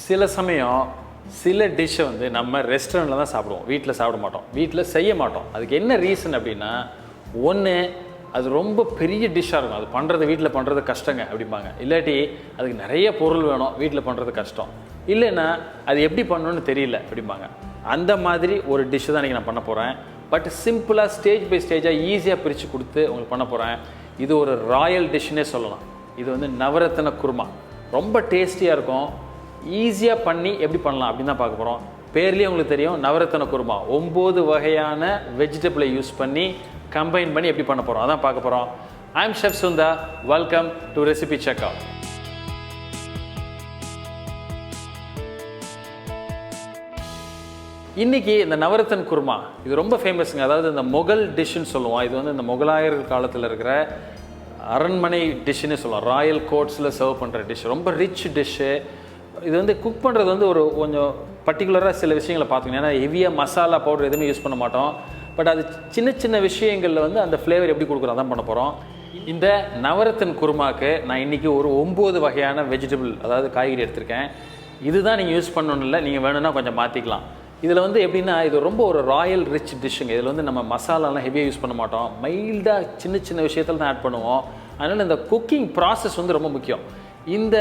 சில சமயம் சில டிஷ்ஷை வந்து நம்ம ரெஸ்டாரண்ட்டில் தான் சாப்பிடுவோம், வீட்டில் சாப்பிட மாட்டோம், வீட்டில் செய்ய மாட்டோம். அதுக்கு என்ன ரீசன் அப்படின்னா, ஒன்று அது ரொம்ப பெரிய டிஷ்ஷாக இருக்கும், அது பண்ணுறது வீட்டில் பண்ணுறது கஷ்டங்க அப்படிம்பாங்க. இல்லாட்டி அதுக்கு நிறைய பொருள் வேணும், வீட்டில் பண்ணுறது கஷ்டம், இல்லைன்னா அது எப்படி பண்ணணும்னு தெரியல அப்படிம்பாங்க. அந்த மாதிரி ஒரு டிஷ்ஷு தான் இன்றைக்கி நான் பண்ண போகிறேன். பட் சிம்பிளாக ஸ்டேஜ் பை ஸ்டேஜாக ஈஸியாக பிரித்து கொடுத்து உங்களுக்கு பண்ண போகிறேன். இது ஒரு ராயல் டிஷ்ஷுன்னே சொல்லலாம். இது வந்து நவரத்ன குருமா, ரொம்ப டேஸ்டியாக இருக்கும். ஈஸியாக பண்ணி எப்படி பண்ணலாம் அப்படின்னு தான் பார்க்க போகிறோம். பேர்லேயே உங்களுக்கு தெரியும், நவரத்ன குருமா 9 வகையான வெஜிடபிளை யூஸ் பண்ணி கம்பைன் பண்ணி எப்படி பண்ண போகிறோம் அதான் பார்க்க போகிறோம். I am chef Sundar. Welcome to Recipecheckr. இன்றைக்கி இந்த நவரத்ன குருமா இது ரொம்ப ஃபேமஸுங்க. அதாவது இந்த முகல் டிஷ்ஷுன்னு சொல்லுவோம். இது வந்து இந்த முகலாயர் காலத்தில் இருக்கிற அரண்மனை டிஷ்ஷுன்னு சொல்லுவோம். ராயல் கோர்ட்ஸில் சர்வ் பண்ணுற டிஷ், ரொம்ப ரிச் டிஷ்ஷு. இது வந்து குக் பண்ணுறது வந்து ஒரு கொஞ்சம் பர்டிகுலராக சில விஷயங்களை பார்த்துக்கணும். ஏன்னா ஹெவியாக மசாலா பவுடர் எதுவுமே யூஸ் பண்ண மாட்டோம். பட் அது சின்ன சின்ன விஷயங்களில் வந்து அந்த ஃப்ளேவர் எப்படி கொடுக்குறோம் தான் பண்ண போகிறோம். இந்த நவரத்ன குருமாவுக்கு நான் இன்றைக்கி ஒரு 9 வகையான வெஜிடபிள், அதாவது காய்கறி எடுத்திருக்கேன். இதுதான் நீங்கள் யூஸ் பண்ணணும் இல்லை, நீங்கள் வேணும்னா கொஞ்சம் மாற்றிக்கலாம். இதில் வந்து எப்படின்னா, இது ரொம்ப ஒரு ராயல் ரிச் டிஷ்ஷுங்க. இதில் வந்து நம்ம மசாலாலாம் ஹெவியாக யூஸ் பண்ண மாட்டோம், மைல்டாக சின்ன சின்ன விஷயத்தில் தான் ஆட் பண்ணுவோம். அதனால் இந்த குக்கிங் ப்ராசஸ் வந்து ரொம்ப முக்கியம். இந்த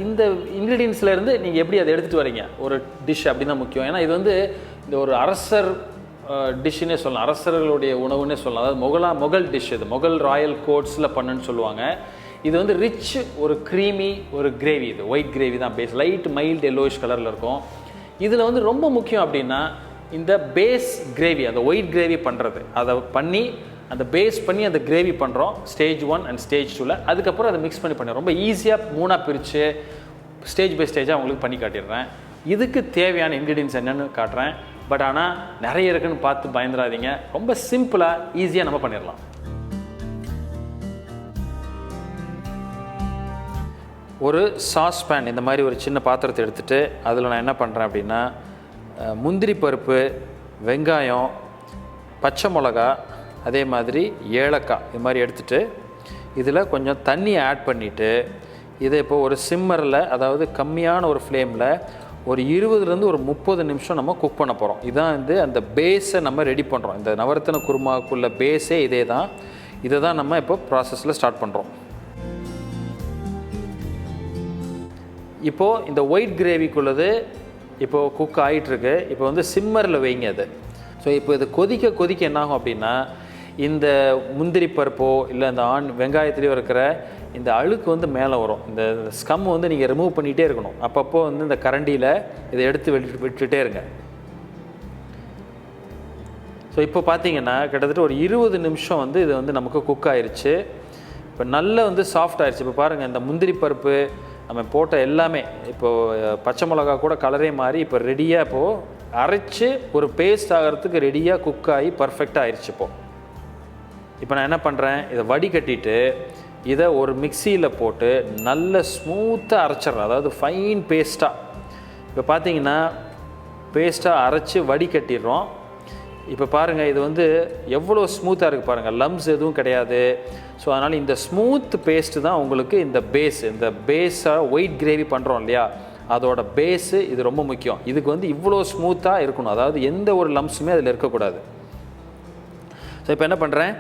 இந்த இன்க்ரீடியன்ஸ்லேருந்து நீங்கள் எப்படி அதை எடுத்துகிட்டு வரீங்க ஒரு டிஷ் அப்படி தான் முக்கியம். ஏன்னா இது வந்து இந்த ஒரு அரசர் டிஷ்ஷுன்னே சொல்லலாம், அரசர்களுடைய உணவுன்னே சொல்லலாம். அதாவது முகல் டிஷ், இது முகல் ராயல் கோர்ட்ஸில் பண்ணுன்னு சொல்லுவாங்க. இது வந்து ரிச் ஒரு க்ரீமி ஒரு கிரேவி, இது ஒயிட் கிரேவி தான் பேஸ், லைட் மைல்டு எல்லோயிஷ் கலரில் இருக்கும். இதில் வந்து ரொம்ப முக்கியம் அப்படின்னா இந்த பேஸ் கிரேவி, அந்த ஒயிட் கிரேவி பண்ணுறது, அதை பண்ணி அந்த பேஸ் பண்ணி அந்த கிரேவி பண்ணுறோம் ஸ்டேஜ் 1 அண்ட் ஸ்டேஜ் 2ல். அதுக்கப்புறம் அதை மிக்ஸ் பண்ணி ரொம்ப ஈஸியாக 3ஆக பிரித்து ஸ்டேஜ் பை ஸ்டேஜாக உங்களுக்கு பண்ணி காட்டிடுறேன். இதுக்கு தேவையான இன்க்ரீடியன்ஸ் என்னென்னு காட்டுறேன். பட் ஆனால் நிறைய இருக்குன்னு பார்த்து பயந்துடாதீங்க, ரொம்ப சிம்பிளாக ஈஸியாக நம்ம பண்ணிடலாம். ஒரு சாஸ் பேன், இந்த மாதிரி ஒரு சின்ன பாத்திரத்தை எடுத்துகிட்டு அதில் நான் என்ன பண்ணுறேன் அப்படின்னா, முந்திரி பருப்பு, வெங்காயம், பச்சை மிளகா, அதே மாதிரி ஏலக்காய், இது மாதிரி எடுத்துகிட்டு இதில் கொஞ்சம் தண்ணியை ஆட் பண்ணிவிட்டு இதை இப்போ ஒரு சிம்மரில், அதாவது கம்மியான ஒரு ஃப்ளேமில் ஒரு 20லேருந்து ஒரு 30 நிமிஷம் நம்ம குக் பண்ண போகிறோம். இதுதான் வந்து அந்த பேஸை நம்ம ரெடி பண்ணுறோம். இந்த நவரத்ன குருமாவுக்குள்ள பேஸே இதே தான். இதை தான் நம்ம இப்போ ப்ராசஸில் ஸ்டார்ட் பண்ணுறோம். இப்போது இந்த ஒயிட் கிரேவிக்குள்ளது இப்போது குக் ஆகிட்டுருக்கு. இப்போ வந்து சிம்மரில் வைங்க அது. ஸோ இப்போ இது கொதிக்க கொதிக்க என்னாகும் அப்படின்னா, இந்த முந்திரி பருப்போ இல்லை இந்த வெங்காயத்துலேயோ இருக்கிற இந்த அழுக்கு வந்து மேலே வரும். இந்த ஸ்கம் வந்து நீங்கள் ரிமூவ் பண்ணிகிட்டே இருக்கணும். அப்பப்போ வந்து இந்த கரண்டியில் இதை எடுத்து விட்டுட்டே இருங்க. ஸோ இப்போ பார்த்தீங்கன்னா கிட்டத்தட்ட ஒரு 20 நிமிஷம் வந்து இது வந்து நமக்கு குக் ஆயிடுச்சு. இப்போ நல்லா வந்து சாஃப்ட் ஆயிடுச்சு. இப்போ பாருங்கள், இந்த முந்திரி பருப்பு நம்ம போட்ட எல்லாமே, இப்போது பச்சை மிளகா கூட கலரே மாறி இப்போ ரெடியாக இப்போது அரைச்சி ஒரு பேஸ்ட் ஆகிறதுக்கு ரெடியாக குக் ஆகி பர்ஃபெக்டாக ஆயிடுச்சு. இப்போ நான் என்ன பண்ணுறேன், இதை வடிகட்டிட்டு இதை ஒரு மிக்சியில் போட்டு நல்ல ஸ்மூத்தாக அரைச்சிட்றேன், அதாவது ஃபைன் பேஸ்ட்டாக. இப்போ பார்த்தீங்கன்னா பேஸ்ட்டாக அரைச்சி வடிகட்டிடுறோம். இப்போ பாருங்கள், இது வந்து எவ்வளோ ஸ்மூத்தாக இருக்குது பாருங்கள், லம்ஸ் எதுவும் கிடையாது. ஸோ அதனால் இந்த ஸ்மூத் பேஸ்ட்டு தான் உங்களுக்கு இந்த பேஸ், இந்த பேஸாக ஒயிட் கிரேவி பண்ணுறோம் இல்லையா, அதோட பேஸு இது ரொம்ப முக்கியம். இதுக்கு வந்து இவ்வளோ ஸ்மூத்தாக இருக்கணும், அதாவது எந்த ஒரு லம்ஸுமே அதில் இருக்கக்கூடாது. ஸோ இப்போ என்ன பண்ணுறேன்,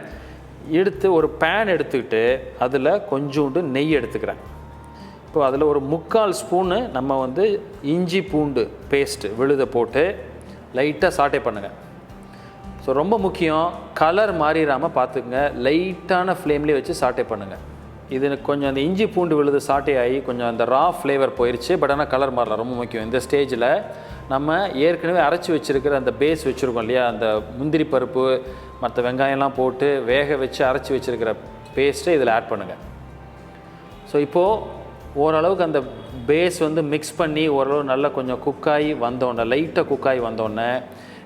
எடுத்து ஒரு பேன் எடுத்துக்கிட்டு அதில் கொஞ்சோண்டு நெய் எடுத்துக்கிறேன். இப்போ அதில் ஒரு 3/4 ஸ்பூனு நம்ம வந்து இஞ்சி பூண்டு பேஸ்ட்டு விழுதை போட்டு லைட்டாக சாட்டே பண்ணுங்கள். ஸோ ரொம்ப முக்கியம், கலர் மாறிடாமல் பார்த்துக்குங்க, லைட்டான ஃப்ளேம்லேயே வச்சு சாட்டே பண்ணுங்கள். இது கொஞ்சம் அந்த இஞ்சி பூண்டு விழுது சாட்டே ஆகி கொஞ்சம் அந்த ரா ஃப்ளேவர் போயிடுச்சு. பட் ஆனால் கலர் மாறலாம், ரொம்ப முக்கியம். இந்த ஸ்டேஜில் நம்ம ஏற்கனவே அரைச்சி வச்சுருக்கிற அந்த பேஸ் வச்சுருக்கோம் இல்லையா, அந்த முந்திரி பருப்பு மற்ற வெங்காயம்லாம் போட்டு வேக வச்சு அரைச்சி வச்சுருக்கிற பேஸ்ட்டை இதில் ஆட் பண்ணுங்கள். ஸோ இப்போது ஓரளவுக்கு அந்த பேஸ் வந்து மிக்ஸ் பண்ணி ஓரளவு நல்லா கொஞ்சம் குக்காகி வந்தோடனே, லைட்டாக குக்காகி வந்தோடனே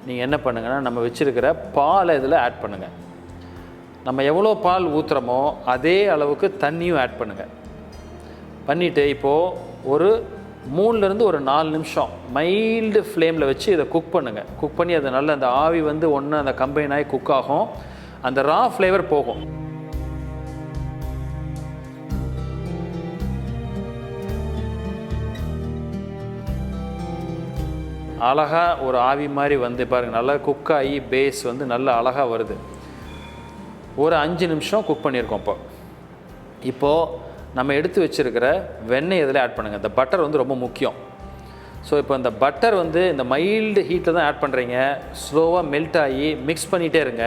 நீங்கள் என்ன பண்ணுங்கன்னா, நம்ம வச்சுருக்கிற பாலை இதில் ஆட் பண்ணுங்கள். நம்ம எவ்வளோ பால் ஊற்றுறோமோ அதே அளவுக்கு தண்ணியும் ஆட் பண்ணுங்கள். பண்ணிவிட்டு இப்போது ஒரு 3லேருந்து ஒரு 4 நிமிஷம் மைல்டு ஃப்ளேமில் வச்சு இதை குக் பண்ணுங்கள். குக் பண்ணி அது நல்ல அந்த ஆவி வந்து ஒன்று அந்த கம்பைன் ஆகி குக் ஆகும், அந்த ரா ஃப்ளேவர் போகும். அழகாக ஒரு ஆவி மாதிரி வந்து பாருங்கள், நல்லா குக் ஆகி பேஸ் வந்து நல்லா அழகாக வருது. ஒரு 5 நிமிஷம் குக் பண்ணியிருக்கோம். இப்போது நம்ம எடுத்து வச்சுருக்கிற வெண்ணெய் இதில் ஆட் பண்ணுங்கள். இந்த பட்டர் வந்து ரொம்ப முக்கியம். ஸோ இப்போ இந்த பட்டர் வந்து இந்த மைல்டு ஹீட்டில் தான் ஆட் பண்ணுறீங்க. ஸ்லோவாக மெல்ட் ஆகி மிக்ஸ் பண்ணிகிட்டே இருங்க.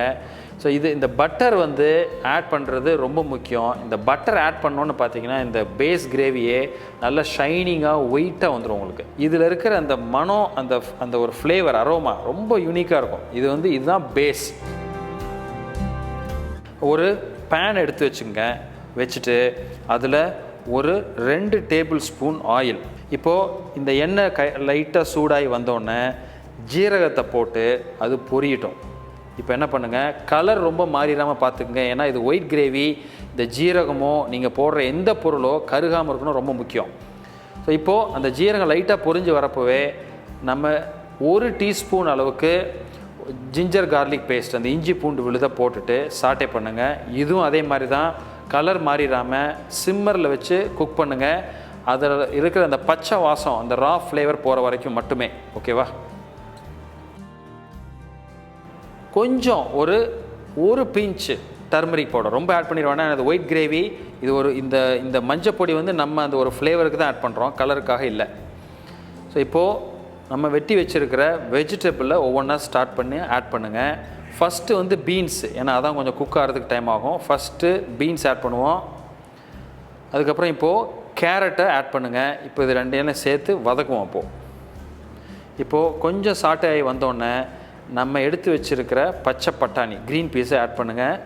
ஸோ இந்த பட்டர் வந்து ஆட் பண்ணுறது ரொம்ப முக்கியம். இந்த பட்டர் ஆட் பண்ணோன்னு பார்த்தீங்கன்னா இந்த பேஸ் கிரேவியே நல்லா ஷைனிங்காக ஒயிட்டாக வந்துடும் உங்களுக்கு. இதில் இருக்கிற அந்த மனம், அந்த ஒரு ஃப்ளேவர் அரோமா ரொம்ப யூனிக்காக இருக்கும். இதுதான் பேஸ். ஒரு பேன் எடுத்து வச்சுட்டு அதில் ஒரு 2 டேபிள் ஸ்பூன் ஆயில். இப்போது இந்த எண்ணெய் லைட்டாக சூடாகி வந்தோடனே ஜீரகத்தை போட்டு அது பொரியட்டும். இப்போ என்ன பண்ணுங்கள், கலர் ரொம்ப மாறிடாமல் பார்த்துக்குங்க. ஏன்னா இது ஒயிட் கிரேவி. இந்த ஜீரகமோ நீங்கள் போடுற எந்த பொருளோ கருகாமல் இருக்கணும், ரொம்ப முக்கியம். ஸோ இப்போது அந்த ஜீரகம் லைட்டாக பொரிஞ்சு வரப்போவே நம்ம 1 டீஸ்பூன் அளவுக்கு ஜிஞ்சர் கார்லிக் பேஸ்ட், அந்த இஞ்சி பூண்டு விழுதை போட்டுட்டு சாட்டே பண்ணுங்கள். இதுவும் அதே மாதிரி தான், கலர் மாறிடாமல் சிம்மரில் வச்சு குக் பண்ணுங்கள். அதில் இருக்கிற அந்த பச்சை வாசம், அந்த ரா ஃப்ளேவர் போகிற வரைக்கும் மட்டுமே. ஓகேவா? கொஞ்சம் ஒரு பிஞ்சு டர்மரிக் பவுடர், ரொம்ப ஆட் பண்ணிடுவேன்னா அது ஒயிட் கிரேவி. இது இந்த மஞ்சள் பொடி வந்து நம்ம அந்த ஒரு ஃப்ளேவருக்கு தான் ஆட் பண்ணுறோம், கலருக்காக இல்லை. ஸோ இப்போது நம்ம வெட்டி வச்சுருக்கிற வெஜிடபிளில் ஒவ்வொன்றா ஸ்டார்ட் பண்ணி ஆட் பண்ணுங்கள். ஃபஸ்ட்டு வந்து பீன்ஸ், ஏன்னா அதான் கொஞ்சம் குக் ஆகிறதுக்கு டைம் ஆகும். ஃபஸ்ட்டு பீன்ஸ் ஆட் பண்ணுவோம். அதுக்கப்புறம் இப்போது கேரட்டை ஆட் பண்ணுங்கள். இப்போ இது 2 சேர்த்து வதக்குவோம். இப்போது கொஞ்சம் சாட்டை ஆகி வந்தோடனே நம்ம எடுத்து வச்சுருக்கிற பச்சை பட்டாணி க்ரீன் பீஸை ஆட் பண்ணுங்கள்.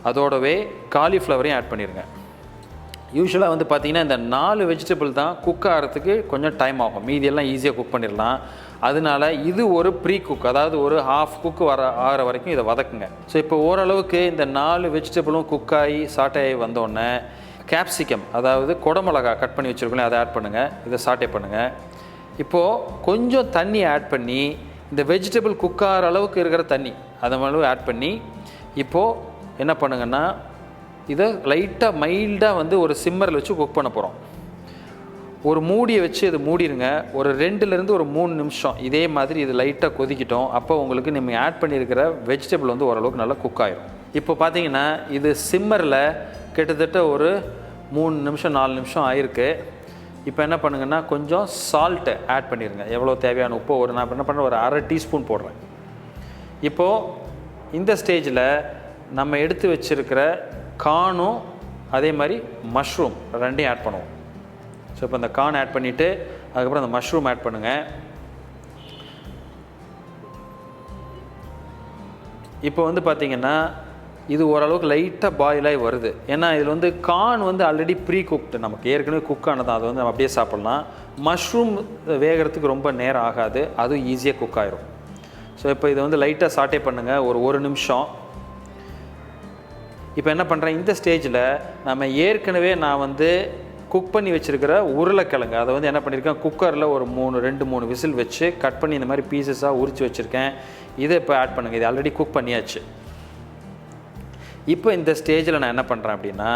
அதோடவே காலிஃப்ளவரையும் ஆட் பண்ணிடுங்க. யூஸ்வலாக வந்து பார்த்திங்கன்னா இந்த 4 வெஜிடபிள் தான் குக் ஆகிறதுக்கு கொஞ்சம் டைம் ஆகும். மீதியெல்லாம் ஈஸியாக குக் பண்ணிடலாம். அதனால இது ஒரு ப்ரீ குக், அதாவது ஒரு ஹாஃப் குக்கு ஆகிற வரைக்கும் இதை வதக்குங்க. ஸோ இப்போ ஓரளவுக்கு இந்த 4 வெஜிடபிளும் குக் ஆகி சாட்டை ஆகி வந்தோடனே கேப்சிகம், அதாவது குடமிளகா கட் பண்ணி வச்சுருக்கோம், அதை ஆட் பண்ணுங்கள். இதை சாட்டே பண்ணுங்கள். இப்போது கொஞ்சம் தண்ணி ஆட் பண்ணி, இந்த வெஜிடபிள் குக் ஆகிற அளவுக்கு இருக்கிற தண்ணி அதை அளவு ஆட் பண்ணி, இப்போது என்ன பண்ணுங்கன்னா இதை லைட்டாக மைல்டாக வந்து ஒரு சிம்மரில் வச்சு குக் பண்ண போகிறோம். ஒரு மூடியை வச்சு இது மூடிடுங்க. ஒரு 2லேருந்து ஒரு 3 நிமிஷம் இதே மாதிரி இது லைட்டாக கொதிக்கிட்டோம். அப்போ உங்களுக்கு நீங்கள் ஆட் பண்ணியிருக்கிற வெஜிடபிள் வந்து ஓரளவுக்கு நல்லா குக் ஆகிடும். இப்போ பார்த்தீங்கன்னா இது சிம்மரில் கிட்டத்தட்ட ஒரு 3 நிமிஷம் 4 நிமிஷம் ஆயிருக்கு. இப்போ என்ன பண்ணுங்கன்னா கொஞ்சம் சால்ட்டு ஆட் பண்ணிடுங்க. எவ்வளோ தேவையான உப்பு நான் என்ன பண்ணுறேன், ஒரு 1/2 டீஸ்பூன் போடுறேன். இப்போது இந்த ஸ்டேஜில் நம்ம எடுத்து வச்சுருக்கிற கார்னும் அதே மாதிரி மஷ்ரூம் 2ஐயும் ஆட் பண்ணுவோம். ஸோ இப்போ இந்த கார்ன் ஆட் பண்ணிவிட்டு அதுக்கப்புறம் அந்த மஷ்ரூம் ஆட் பண்ணுங்கள். இப்போ வந்து பார்த்திங்கன்னா இது ஓரளவுக்கு லைட்டாக பாயில் ஆகி வருது. ஏன்னா இதில் வந்து கார்ன் வந்து ஆல்ரெடி ப்ரீ குக்டு, நமக்கு ஏற்கனவே குக் ஆனதான், அதை வந்து நம்ம அப்படியே சாப்பிட்லாம். மஷ்ரூம் வேகிறதுக்கு ரொம்ப நேரம் ஆகாது, அதுவும் ஈஸியாக குக் ஆகிரும். ஸோ இப்போ இதை வந்து லைட்டாக சாட்டே பண்ணுங்கள் ஒரு 1 நிமிஷம். இப்போ என்ன பண்ணுறேன், இந்த ஸ்டேஜில் நம்ம ஏற்கனவே நான் வந்து குக் பண்ணி வச்சுருக்கிற உருளைக்கிழங்கு அதை வந்து என்ன பண்ணியிருக்கேன், குக்கரில் ஒரு 2-3 விசில் வச்சு கட் பண்ணி இந்த மாதிரி பீசஸாக உரித்து வச்சுருக்கேன். இதை இப்போ ஆட் பண்ணுங்கள். இது ஆல்ரெடி குக் பண்ணியாச்சு. இப்போ இந்த ஸ்டேஜில் நான் என்ன பண்ணுறேன் அப்படின்னா,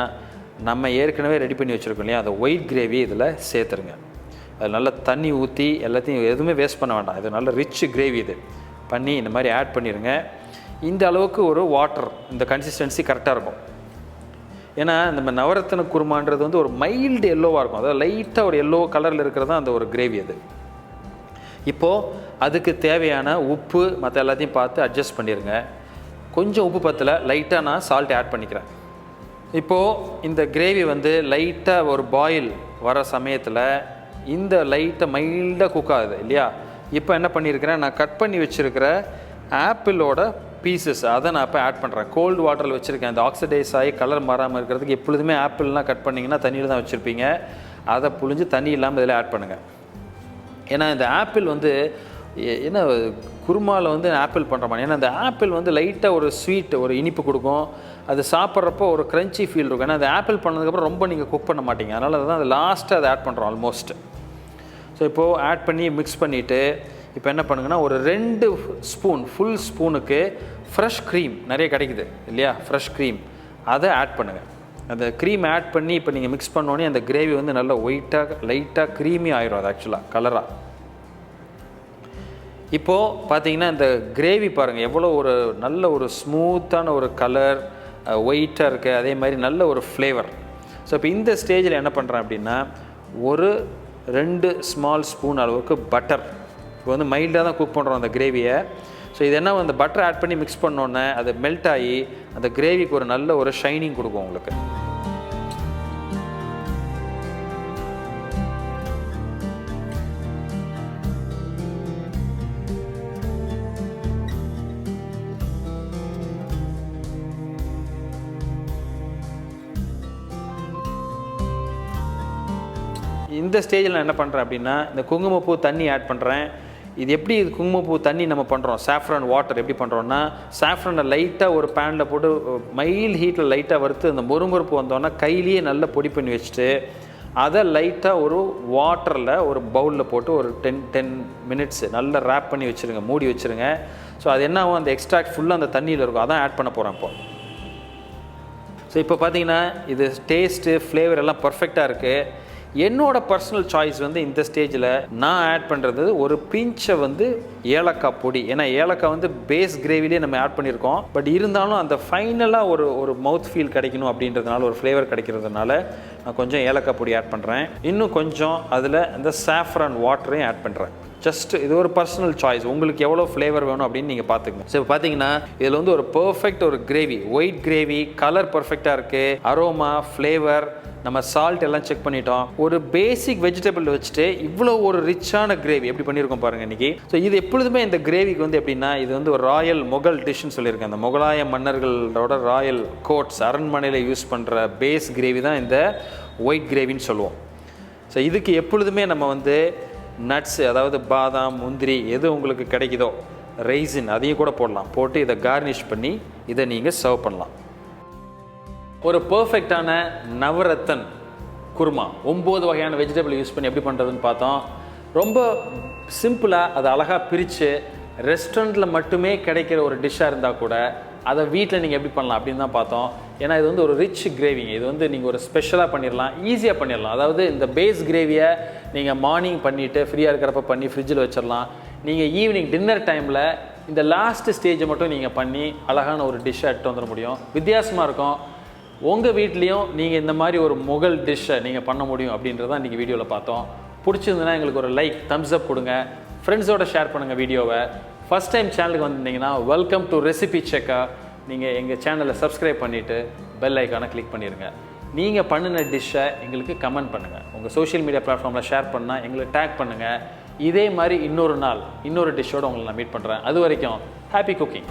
நம்ம ஏற்கனவே ரெடி பண்ணி வச்சுருக்கோம் இல்லையா, அந்த ஒயிட் கிரேவி இதில் சேர்த்துருங்க. அது நல்லா தண்ணி ஊற்றி எல்லாத்தையும் எதுவுமே வேஸ்ட் பண்ண வேண்டாம். இது நல்ல ரிச் கிரேவி இது பண்ணி இந்த மாதிரி ஆட் பண்ணிடுங்க. இந்த அளவுக்கு ஒரு வாட்டர், இந்த கன்சிஸ்டன்சி கரெக்டாக இருக்கும். ஏன்னா நம்ம நவரத்ன குருமான்றது வந்து ஒரு மைல்டு எல்லோவாக இருக்கும், அதாவது லைட்டாக ஒரு எல்லோ கலரில் இருக்கிறது தான் அந்த ஒரு கிரேவி அது. இப்போது அதுக்கு தேவையான உப்பு மற்ற எல்லாத்தையும் பார்த்து அட்ஜஸ்ட் பண்ணிடுங்க. கொஞ்சம் உப்பு பத்தலை, லைட்டாக நான் சால்ட் ஆட் பண்ணிக்கிறேன். இப்போது இந்த கிரேவி வந்து லைட்டாக ஒரு பாயில் வர சமயத்தில் இந்த லைட்டாக மைல்டாக குக் ஆகுது இல்லையா. இப்போ என்ன பண்ணியிருக்கிறேன், நான் கட் பண்ணி வச்சுருக்கிற ஆப்பிளோட பீசஸ் அதை நான் இப்போ ஆட் பண்ணுறேன். கோல்டு வாட்டரில் வச்சுருக்கேன். அந்த ஆக்சிடைஸ் ஆகி கலர் மாறாமல் இருக்கிறதுக்கு எப்பொழுதுமே ஆப்பிள்லாம் கட் பண்ணிங்கன்னா தண்ணியில் தான் வச்சுருப்பீங்க. அதை புழிஞ்சு தண்ணி இல்லாமல் இதில் ஆட் பண்ணுங்கள். ஏன்னா இந்த ஆப்பிள் வந்து என்ன குருமாவில் வந்து ஆப்பிள் பண்ணுறோமா, ஏன்னா அந்த ஆப்பிள் வந்து லைட்டாக ஒரு ஸ்வீட், ஒரு இனிப்பு கொடுக்கும். அது சாப்பிட்றப்போ ஒரு க்ரன்ச்சி ஃபீல் இருக்கும். ஏன்னா அந்த ஆப்பிள் பண்ணதுக்கப்புறம் ரொம்ப நீங்கள் குக் பண்ண மாட்டீங்க, அதனால தான் அது லாஸ்ட்டாக அதை ஆட் பண்ணுறோம் ஆல்மோஸ்ட். ஸோ இப்போது ஆட் பண்ணி மிக்ஸ் பண்ணிவிட்டு இப்போ என்ன பண்ணுங்கன்னா ஒரு 2 ஸ்பூன், ஃபுல் ஸ்பூனுக்கு ஃப்ரெஷ் க்ரீம் நிறைய கிடைக்குது இல்லையா, ஃப்ரெஷ் க்ரீம் அதை ஆட் பண்ணுங்கள். அந்த க்ரீம் ஆட் பண்ணி இப்போ நீங்கள் மிக்ஸ் பண்ணோன்னே அந்த கிரேவி வந்து நல்லா ஒயிட்டாக லைட்டாக க்ரீமி ஆயிரும். அது ஆக்சுவலாக கலராக இப்போது பார்த்தீங்கன்னா இந்த கிரேவி பாருங்கள் எவ்வளோ ஒரு நல்ல ஒரு ஸ்மூத்தான ஒரு கலர், ஒயிட்டாக இருக்குது, அதே மாதிரி நல்ல ஒரு ஃப்ளேவர். ஸோ இப்போ இந்த ஸ்டேஜில் என்ன பண்ணுறேன் அப்படின்னா ஒரு 2 ஸ்மால் ஸ்பூன் அளவுக்கு பட்டர். இப்போ வந்து மைல்டாக தான் குக் பண்ணுறோம் அந்த கிரேவியை. ஸோ இது என்ன அந்த பட்டர் ஆட் பண்ணி மிக்ஸ் பண்ணோன்னே அது மெல்ட் ஆகி அந்த கிரேவிக்கு ஒரு நல்ல ஒரு ஷைனிங் கொடுக்கும் உங்களுக்கு. இந்த ஸ்டேஜில் நான் என்ன பண்ணுறேன் அப்படின்னா இந்த குங்குமப்பூ தண்ணி ஆட் பண்ணுறேன். இது எப்படி இது குங்குமப்பூ தண்ணி நம்ம பண்ணுறோம், சாஃப்ரான் வாட்டர் எப்படி பண்ணுறோன்னா, சாஃப்ரானை லைட்டாக ஒரு பேனில் போட்டு மைல்ட் ஹீட்டில் லைட்டாக வறுத்து அந்த மொறுமொறுப்பு வந்தோன்னா கையிலேயே நல்லா பொடி பண்ணி வச்சுட்டு அதை லைட்டாக ஒரு வாட்டரில் ஒரு பவுலில் போட்டு ஒரு 10 மினிட்ஸ் நல்லா ரேப் பண்ணி வச்சுருங்க, மூடி வச்சுருங்க. ஸோ அது என்ன ஆகும், அந்த எக்ஸ்ட்ராக்ட் ஃபுல்லாக அந்த தண்ணியில் இருக்கும், அதான் ஆட் பண்ண போகிறேன் இப்போ. ஸோ இப்போ பார்த்தீங்கன்னா இது டேஸ்ட்டு ஃப்ளேவர் எல்லாம் பர்ஃபெக்டாக இருக்குது. என்னோட பர்சனல் சாய்ஸ் வந்து இந்த ஸ்டேஜில் நான் ஆட் பண்ணுறது ஒரு பிஞ்சை வந்து ஏலக்காய் பொடி. ஏன்னா ஏலக்காய் வந்து பேஸ் கிரேவிலே நம்ம ஆட் பண்ணியிருக்கோம். பட் இருந்தாலும் அந்த ஃபைனலாக ஒரு மவுத் ஃபீல் கிடைக்கணும் அப்படின்றதுனால, ஒரு ஃப்ளேவர் கிடைக்கிறதுனால நான் கொஞ்சம் ஏலக்காய் பொடி ஆட் பண்ணுறேன். இன்னும் கொஞ்சம் அதில் அந்த சாஃப்ரான் வாட்டரையும் ஆட் பண்ணுறேன். ஜஸ்ட் இது ஒரு பர்சனல் சாய்ஸ், உங்களுக்கு எவ்வளோ ஃப்ளேவர் வேணும் அப்படின்னு நீங்கள் பார்த்துக்கணும். ஸோ இப்போ பார்த்தீங்கன்னா இதில் வந்து ஒரு பர்ஃபெக்ட் ஒரு கிரேவி, ஒயிட் கிரேவி, கலர் பர்ஃபெக்டாக இருக்குது, அரோமா, ஃப்ளேவர், நம்ம சால்ட் எல்லாம் செக் பண்ணிட்டோம். ஒரு பேசிக் வெஜிடபிள் வச்சுட்டு இவ்வளோ ஒரு ரிச்சான கிரேவி எப்படி பண்ணியிருக்கோம் பாருங்கள் இன்றைக்கி. ஸோ இது எப்பொழுதுமே இந்த கிரேவிக்கு வந்து எப்படின்னா இது வந்து ஒரு ராயல் முகல் டிஷ்னு சொல்லியிருக்கேன். அந்த முகலாய மன்னர்களோட ராயல் கோட்ஸ் அரண்மனையில் யூஸ் பண்ணுற பேஸ் கிரேவி தான் இந்த ஒயிட் கிரேவின்னு சொல்லுவோம். ஸோ இதுக்கு எப்பொழுதுமே நம்ம வந்து நட்ஸு, அதாவது பாதாம், முந்திரி எது உங்களுக்கு கிடைக்குதோ, ரைசின் அதையும் கூட போடலாம், போட்டு இதை கார்னிஷ் பண்ணி இதை நீங்கள் சர்வ் பண்ணலாம். ஒரு பர்ஃபெக்டான நவரத்தன் குருமா 9 வகையான வெஜிடபிள் யூஸ் பண்ணி எப்படி பண்ணுறதுன்னு பார்த்தோம். ரொம்ப சிம்பிளாக அதை அழகாக பிரித்து ரெஸ்டாரண்ட்டில் மட்டுமே கிடைக்கிற ஒரு டிஷ்ஷாக இருந்தால் கூட அதை வீட்டில் நீங்கள் எப்படி பண்ணலாம் அப்படின்னு தான் பார்த்தோம். ஏன்னா இது வந்து ஒரு ரிச் கிரேவிங்க, இது வந்து நீங்கள் ஒரு ஸ்பெஷலாக பண்ணிடலாம், ஈஸியாக பண்ணிடலாம். அதாவது இந்த பேஸ் கிரேவியை நீங்கள் மார்னிங் பண்ணிவிட்டு ஃப்ரீயாக இருக்கிறப்ப பண்ணி ஃப்ரிட்ஜில் வச்சிடலாம். நீங்கள் ஈவினிங் டின்னர் டைமில் இந்த லாஸ்ட் ஸ்டேஜை மட்டும் நீங்கள் பண்ணி அழகான ஒரு டிஷ்ஷை எடுத்து வந்துட முடியும். வித்தியாசமாக இருக்கும். உங்கள் வீட்லேயும் நீங்கள் இந்த மாதிரி ஒரு முகல் டிஷ்ஷை நீங்கள் பண்ண முடியும் அப்படின்றத இன்றைக்கி வீடியோவில் பார்த்தோம். பிடிச்சிருந்துன்னா எங்களுக்கு ஒரு லைக், தம்ஸ் அப் கொடுங்க, ஃப்ரெண்ட்ஸோட ஷேர் பண்ணுங்கள் வீடியோவை. ஃபஸ்ட் டைம் சேனலுக்கு வந்திருந்தீங்கன்னா வெல்கம் டு ரெசிபிச்செக்கர். நீங்கள் எங்கள் சேனலை சப்ஸ்கிரைப் பண்ணிவிட்டு பெல் ஐக்கானை கிளிக் பண்ணிடுங்க. நீங்கள் பண்ணின டிஷ்ஷை எங்களுக்கு கமெண்ட் பண்ணுங்கள், உங்கள் சோஷியல் மீடியா பிளாட்ஃபார்மில் ஷேர் பண்ணால் எங்களுக்கு டேக் பண்ணுங்கள். இதே மாதிரி இன்னொரு நாள் இன்னொரு டிஷ்ஷோடு உங்களை நான் மீட் பண்ணுறேன். அது வரைக்கும் ஹாப்பி குக்கிங்.